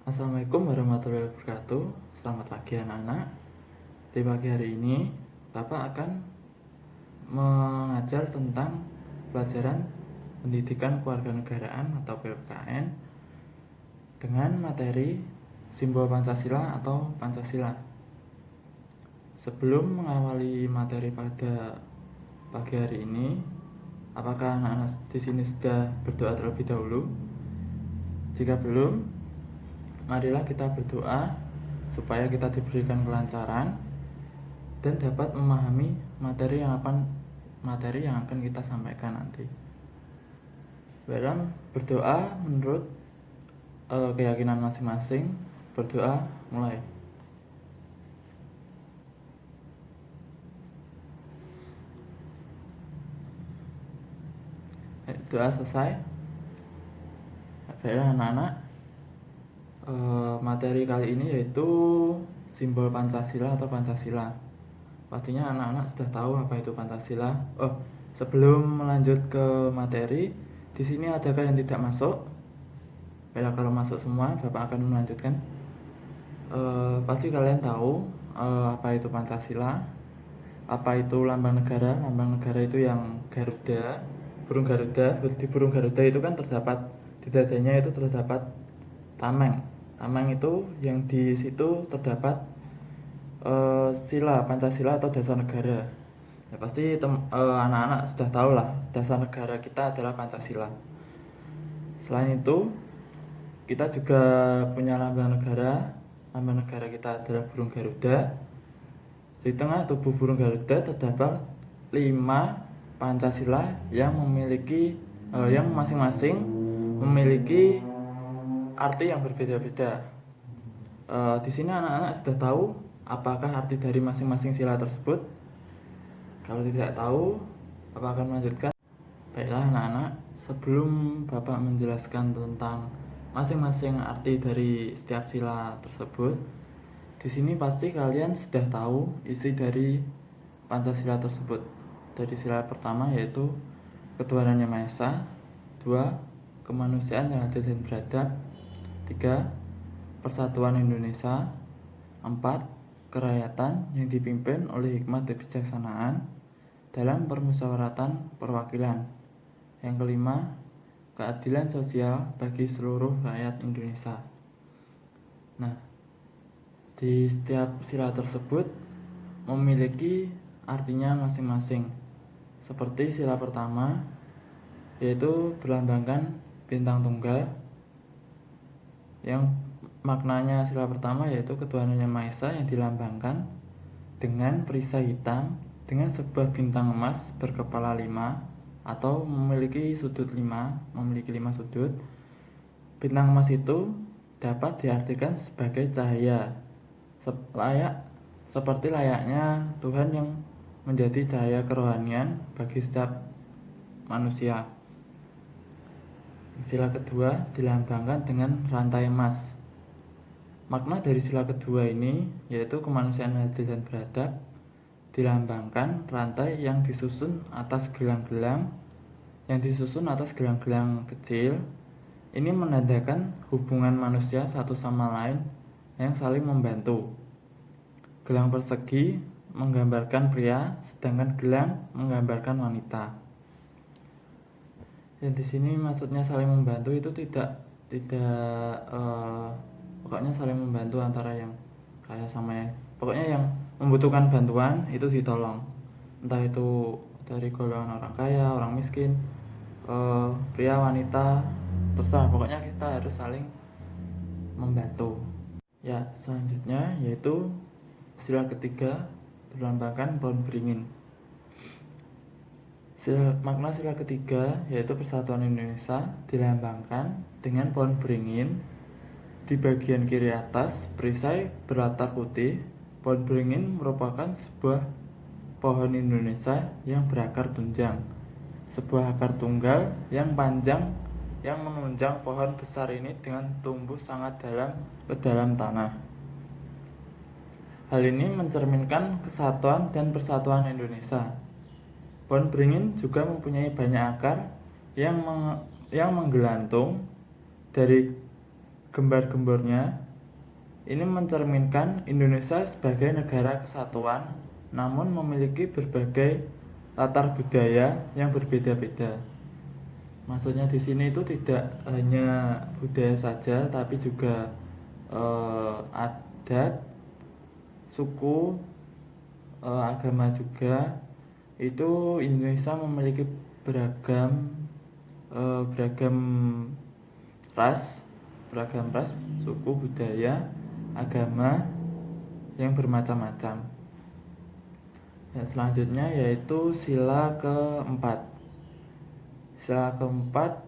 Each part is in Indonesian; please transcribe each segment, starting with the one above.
Assalamualaikum warahmatullahi wabarakatuh. Selamat pagi anak-anak. Di pagi hari ini Bapak akan mengajar tentang pelajaran pendidikan kewarganegaraan atau PKN dengan materi simbol Pancasila atau Pancasila. Sebelum mengawali materi pada pagi hari ini, apakah anak-anak di sini sudah berdoa terlebih dahulu? Jika belum, marilah kita berdoa supaya kita diberikan kelancaran dan dapat memahami materi yang akan kita sampaikan nanti. Dalam berdoa menurut keyakinan masing-masing. Berdoa mulai. Doa selesai. Baiklah anak-anak, materi kali ini yaitu simbol Pancasila atau Pancasila. Pastinya anak-anak sudah tahu apa itu Pancasila. Sebelum melanjut ke materi, di sini adakah yang tidak masuk? Baiklah, kalau masuk semua, Bapak akan melanjutkan. Pasti kalian tahu apa itu Pancasila, apa itu lambang negara. Lambang negara itu yang Garuda, burung Garuda. Di burung Garuda itu kan terdapat, di dadanya itu terdapat tameng. Tameng itu yang di situ terdapat sila Pancasila atau dasar negara. Ya, pasti anak-anak sudah tahu lah, dasar negara kita adalah Pancasila. Selain itu, kita juga punya lambang negara. Lambang negara kita adalah burung Garuda. Di tengah tubuh burung Garuda terdapat 5 Pancasila yang memiliki yang masing-masing memiliki arti yang berbeda-beda. Di sini anak-anak sudah tahu apakah arti dari masing-masing sila tersebut? Kalau tidak tahu, Bapak akan melanjutkan. Baiklah anak-anak, sebelum Bapak menjelaskan tentang masing-masing arti dari setiap sila tersebut, di sini pasti kalian sudah tahu isi dari Pancasila tersebut. Dari sila pertama yaitu ketuhanan yang Maha Esa, 2. Kemanusiaan yang adil dan beradab, 3. Persatuan Indonesia, 4. Kerakyatan yang dipimpin oleh hikmat dan kebijaksanaan dalam permusyawaratan perwakilan, yang kelima, keadilan sosial bagi seluruh rakyat Indonesia. Nah, di setiap sila tersebut memiliki artinya masing-masing. Seperti sila pertama, yaitu berlambangkan bintang tunggal, yang maknanya sila pertama yaitu ketuhanan yang Maha Esa yang dilambangkan dengan perisai hitam dengan sebuah bintang emas berkepala 5 atau memiliki 5 sudut. Bintang emas itu dapat diartikan sebagai cahaya, seperti layaknya Tuhan yang menjadi cahaya kerohanian bagi setiap manusia. Sila kedua dilambangkan dengan rantai emas. Makna dari sila kedua ini yaitu kemanusiaan adil dan beradab, dilambangkan rantai yang disusun atas gelang-gelang kecil. Ini menandakan hubungan manusia satu sama lain yang saling membantu. Gelang persegi menggambarkan pria, sedangkan gelang menggambarkan wanita. Dan di sini maksudnya saling membantu itu pokoknya saling membantu antara yang kaya sama yang, pokoknya yang membutuhkan bantuan itu ditolong, entah itu dari golongan orang kaya, orang miskin, pria, wanita, terserah, pokoknya kita harus saling membantu. Ya, selanjutnya yaitu sila ketiga berlambangkan pohon beringin. Makna sila ketiga yaitu persatuan Indonesia dilambangkan dengan pohon beringin. Di bagian kiri atas perisai berlatar putih. Pohon beringin merupakan sebuah pohon Indonesia yang berakar tunjang, sebuah akar tunggal yang panjang yang menunjang pohon besar ini dengan tumbuh sangat dalam ke dalam tanah. Hal ini mencerminkan kesatuan dan persatuan Indonesia. Pohon beringin juga mempunyai banyak akar yang menggelantung dari gembar-gembornya ini mencerminkan Indonesia sebagai negara kesatuan, namun memiliki berbagai latar budaya yang berbeda-beda. Maksudnya di sini itu tidak hanya budaya saja, tapi juga adat, suku, agama juga. Itu Indonesia memiliki beragam ras, suku, budaya, agama yang bermacam-macam. Ya, selanjutnya yaitu sila keempat. Sila keempat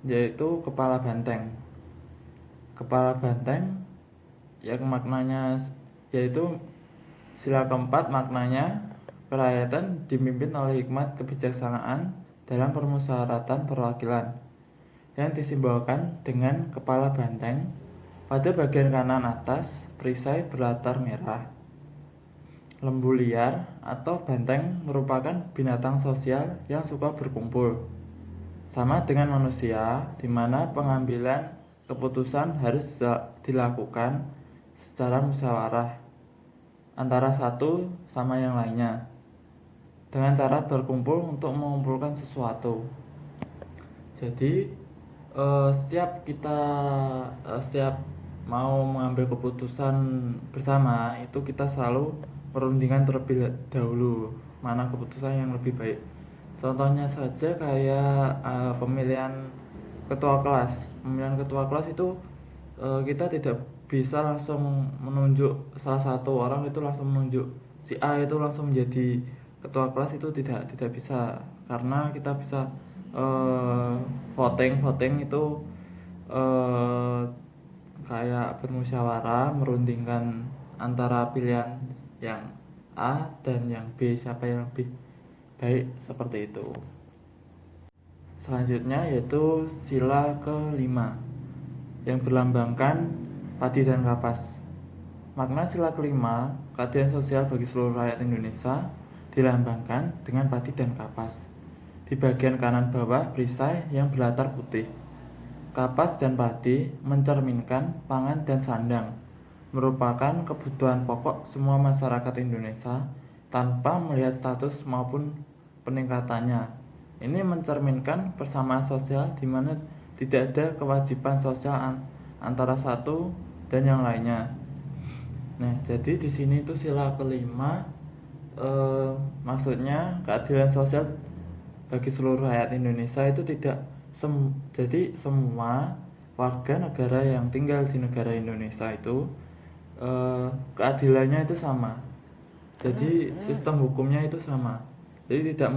yaitu kepala banteng. Kepala banteng yang maknanya yaitu sila keempat maknanya kerakyatan dipimpin oleh hikmat kebijaksanaan dalam permusyawaratan perwakilan yang disimbolkan dengan kepala banteng. Pada bagian kanan atas, perisai berlatar merah. Lembu liar atau banteng merupakan binatang sosial yang suka berkumpul. Sama dengan manusia, di mana pengambilan keputusan harus dilakukan secara musyawarah antara satu sama yang lainnya, dengan cara berkumpul untuk mengumpulkan sesuatu. Jadi setiap mau mengambil keputusan bersama itu kita selalu perundingan terlebih dahulu mana keputusan yang lebih baik. Contohnya saja kayak pemilihan ketua kelas itu kita tidak bisa langsung menunjuk salah satu orang itu langsung menunjuk si A itu langsung menjadi ketua kelas, itu tidak bisa, karena kita bisa voting itu kayak bermusyawarah merundingkan antara pilihan yang A dan yang B, siapa yang lebih baik, seperti itu. Selanjutnya yaitu sila kelima yang berlambangkan padi dan kapas. Makna sila kelima, keadilan sosial bagi seluruh rakyat Indonesia, dilambangkan dengan padi dan kapas. Di bagian kanan bawah perisai yang berlatar putih. Kapas dan padi mencerminkan pangan dan sandang, merupakan kebutuhan pokok semua masyarakat Indonesia tanpa melihat status maupun peningkatannya. Ini mencerminkan persamaan sosial di mana tidak ada kewajiban sosial antara satu dan yang lainnya. Nah, jadi di sini itu sila kelima maksudnya keadilan sosial bagi seluruh rakyat Indonesia itu tidak jadi semua warga negara yang tinggal di negara Indonesia itu keadilannya itu sama. Jadi sistem hukumnya itu sama. Jadi tidak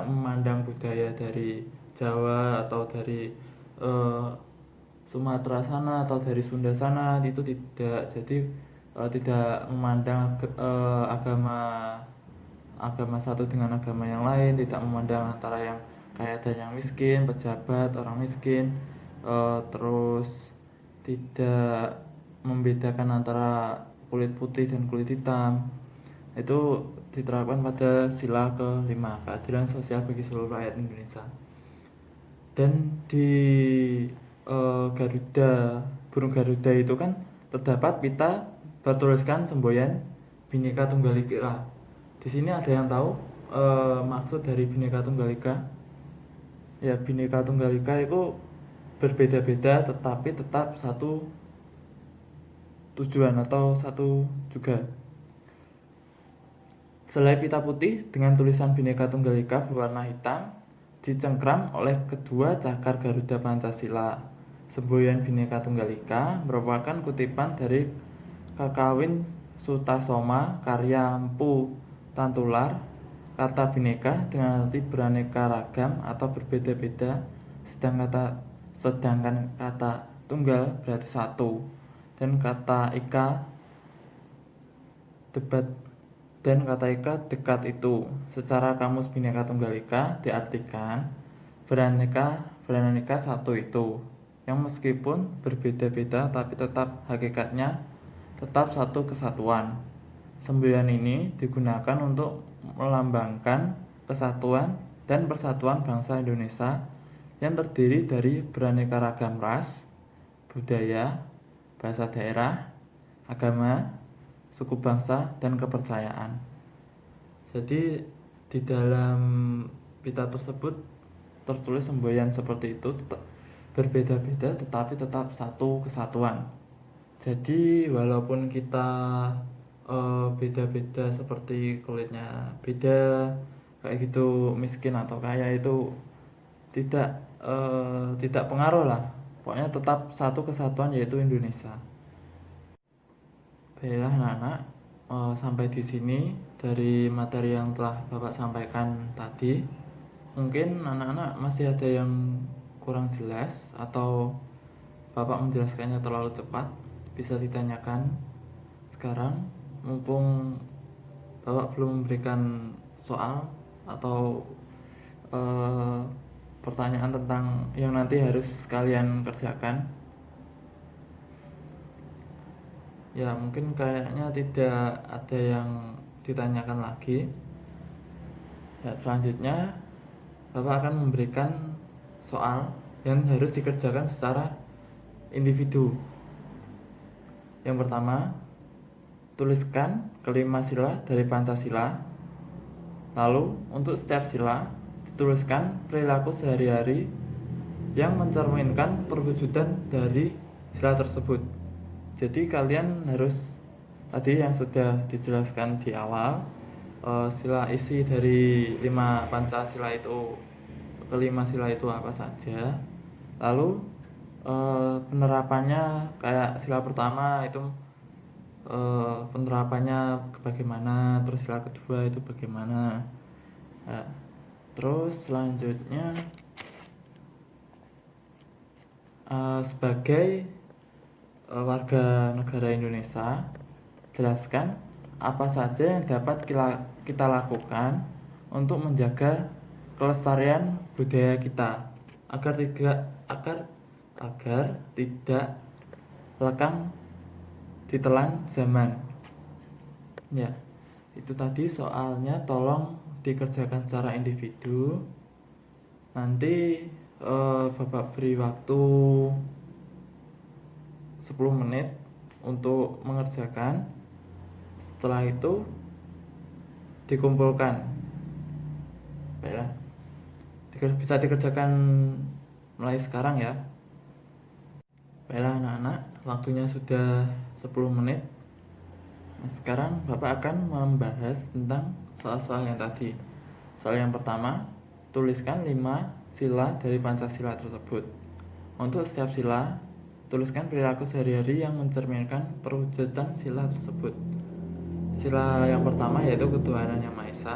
memandang budaya dari Jawa atau dari Sumatera sana atau dari Sunda sana, itu tidak. Jadi tidak memandang agama satu dengan agama yang lain, tidak memandang antara yang kaya dan yang miskin, pejabat, orang miskin, terus tidak membedakan antara kulit putih dan kulit hitam. Itu diterapkan pada sila kelima, keadilan sosial bagi seluruh rakyat Indonesia. Dan di burung Garuda itu kan terdapat pita bertuliskan semboyan Bhinneka Tunggal Ika. Di sini ada yang tahu maksud dari Bhinneka Tunggal Ika? Ya, Bhinneka Tunggal Ika itu berbeda-beda tetapi tetap satu tujuan atau satu juga. Selai pita putih dengan tulisan Bhinneka Tunggal Ika berwarna hitam dicengkram oleh kedua cakar Garuda Pancasila. Semboyan Bhinneka Tunggal Ika merupakan kutipan dari Kakawin Sutasoma karya Mpu Tantular. Kata bhinneka dengan arti beraneka ragam atau berbeda-beda, sedangkan kata tunggal berarti satu, dan kata ika dekat itu. Secara kamus Bhinneka Tunggal Ika diartikan beraneka satu itu, yang meskipun berbeda-beda tapi tetap hakikatnya tetap satu kesatuan. Semboyan ini digunakan untuk melambangkan kesatuan dan persatuan bangsa Indonesia yang terdiri dari beraneka ragam ras, budaya, bahasa daerah, agama, suku bangsa, dan kepercayaan. Jadi di dalam pita tersebut tertulis semboyan seperti itu, berbeda-beda tetapi tetap satu kesatuan. Jadi walaupun kita beda-beda seperti kulitnya beda kayak gitu, miskin atau kaya, itu tidak pengaruh lah. Pokoknya tetap satu kesatuan, yaitu Indonesia. Baiklah anak-anak, sampai di sini dari materi yang telah Bapak sampaikan tadi. Mungkin anak-anak masih ada yang kurang jelas atau Bapak menjelaskannya terlalu cepat, bisa ditanyakan sekarang, mumpung Bapak belum memberikan soal atau eh, pertanyaan tentang yang nanti harus kalian kerjakan. Ya, mungkin kayaknya tidak ada yang ditanyakan lagi. Ya, selanjutnya Bapak akan memberikan soal yang harus dikerjakan secara individu. Yang pertama, tuliskan kelima sila dari Pancasila. Lalu untuk setiap sila dituliskan perilaku sehari-hari yang mencerminkan perwujudan dari sila tersebut. Jadi kalian harus, tadi yang sudah dijelaskan di awal, sila isi dari 5 Pancasila itu, kelima sila itu apa saja. Lalu penerapannya, kayak sila pertama itu penerapannya bagaimana, terus sila kedua itu bagaimana. Nah, terus selanjutnya sebagai warga negara Indonesia, jelaskan apa saja yang dapat kita lakukan untuk menjaga kelestarian budaya kita agar tidak lekang ditelan zaman. Ya, itu tadi soalnya, tolong dikerjakan secara individu. Nanti Bapak beri waktu 10 menit untuk mengerjakan. Setelah itu dikumpulkan. Baiklah, bisa dikerjakan mulai sekarang ya. Baiklah anak-anak, waktunya sudah 10 menit. Nah, sekarang Bapak akan membahas tentang soal-soal yang tadi. Soal yang pertama, tuliskan 5 sila dari Pancasila tersebut. Untuk setiap sila, tuliskan perilaku sehari-hari yang mencerminkan perwujudan sila tersebut. Sila yang pertama yaitu ketuhanan yang Maha Esa.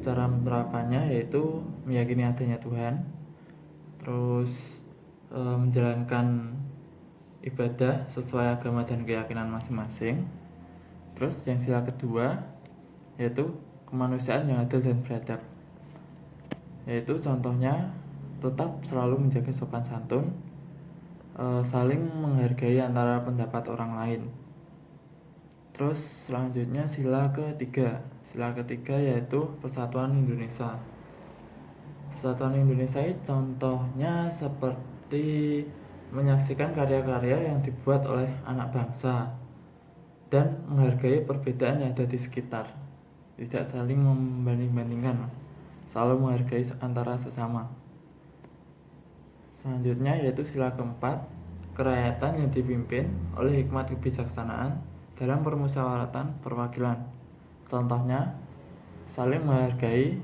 Cara penerapannya yaitu meyakini adanya Tuhan, terus menjalankan ibadah sesuai agama dan keyakinan masing-masing. Terus yang sila kedua yaitu kemanusiaan yang adil dan beradab, yaitu contohnya tetap selalu menjaga sopan santun, saling menghargai antara pendapat orang lain. Terus selanjutnya sila ketiga yaitu persatuan Indonesia. Persatuan Indonesia ini contohnya seperti menyaksikan karya-karya yang dibuat oleh anak bangsa dan menghargai perbedaan yang ada di sekitar, tidak saling membanding-bandingkan, selalu menghargai antara sesama. Selanjutnya yaitu sila keempat, kerakyatan yang dipimpin oleh hikmat kebijaksanaan dalam permusyawaratan perwakilan. Contohnya saling menghargai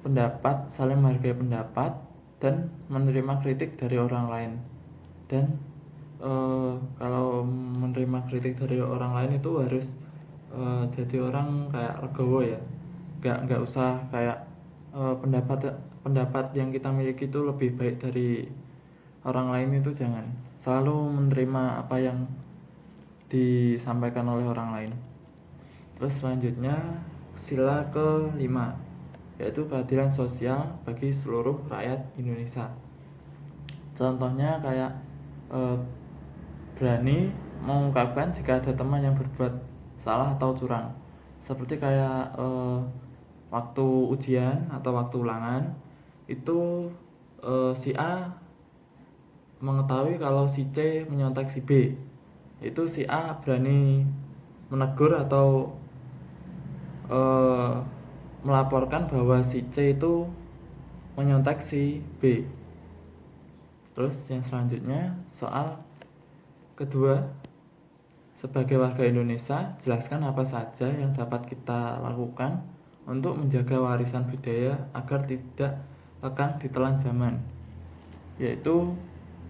pendapat dan menerima kritik dari orang lain. Dan kalau menerima kritik dari orang lain itu harus jadi orang kayak legowo ya, nggak usah kayak pendapat yang kita miliki itu lebih baik dari orang lain, itu jangan. Selalu menerima apa yang disampaikan oleh orang lain. Terus selanjutnya sila kelima yaitu keadilan sosial bagi seluruh rakyat Indonesia. Contohnya kayak berani mengungkapkan jika ada teman yang berbuat salah atau curang, seperti kayak waktu ujian atau waktu ulangan itu si A mengetahui kalau si C menyontek si B, itu si A berani menegur atau eh, melaporkan bahwa si C itu menyontek si B. Terus yang selanjutnya soal kedua, sebagai warga Indonesia, jelaskan apa saja yang dapat kita lakukan untuk menjaga warisan budaya agar tidak akan ditelan zaman, yaitu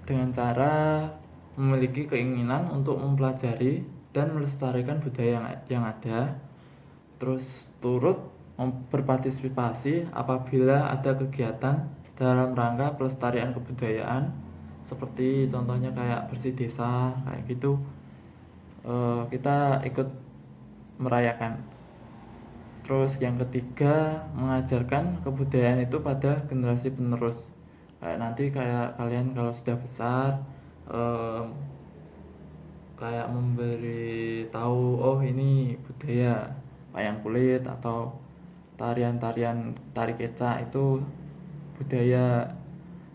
dengan cara memiliki keinginan untuk mempelajari dan melestarikan budaya yang ada, terus turut berpartisipasi apabila ada kegiatan dalam rangka pelestarian kebudayaan, seperti contohnya kayak bersih desa kayak gitu. Kita ikut merayakan. Terus yang ketiga, mengajarkan kebudayaan itu pada generasi penerus. Kayak nanti kayak kalian kalau sudah besar, em, kayak memberi tahu, oh ini budaya wayang kulit atau tarian-tarian tari kecak itu budaya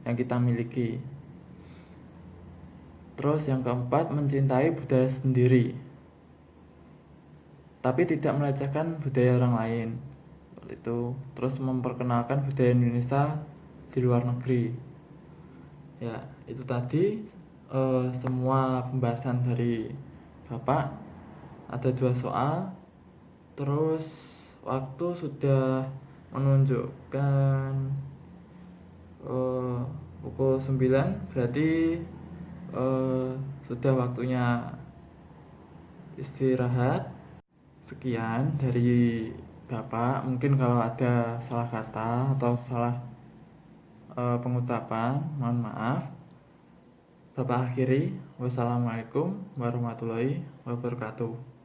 yang kita miliki. Terus yang keempat, mencintai budaya sendiri tapi tidak melecehkan budaya orang lain. Itu terus memperkenalkan budaya Indonesia di luar negeri. Ya, itu tadi semua pembahasan dari Bapak. Ada 2 soal. Terus waktu sudah menunjukkan pukul 9, berarti eh, sudah waktunya istirahat. Sekian dari Bapak. Mungkin kalau ada salah kata atau salah pengucapan, mohon maaf. Bapak akhiri. Wassalamualaikum warahmatullahi wabarakatuh.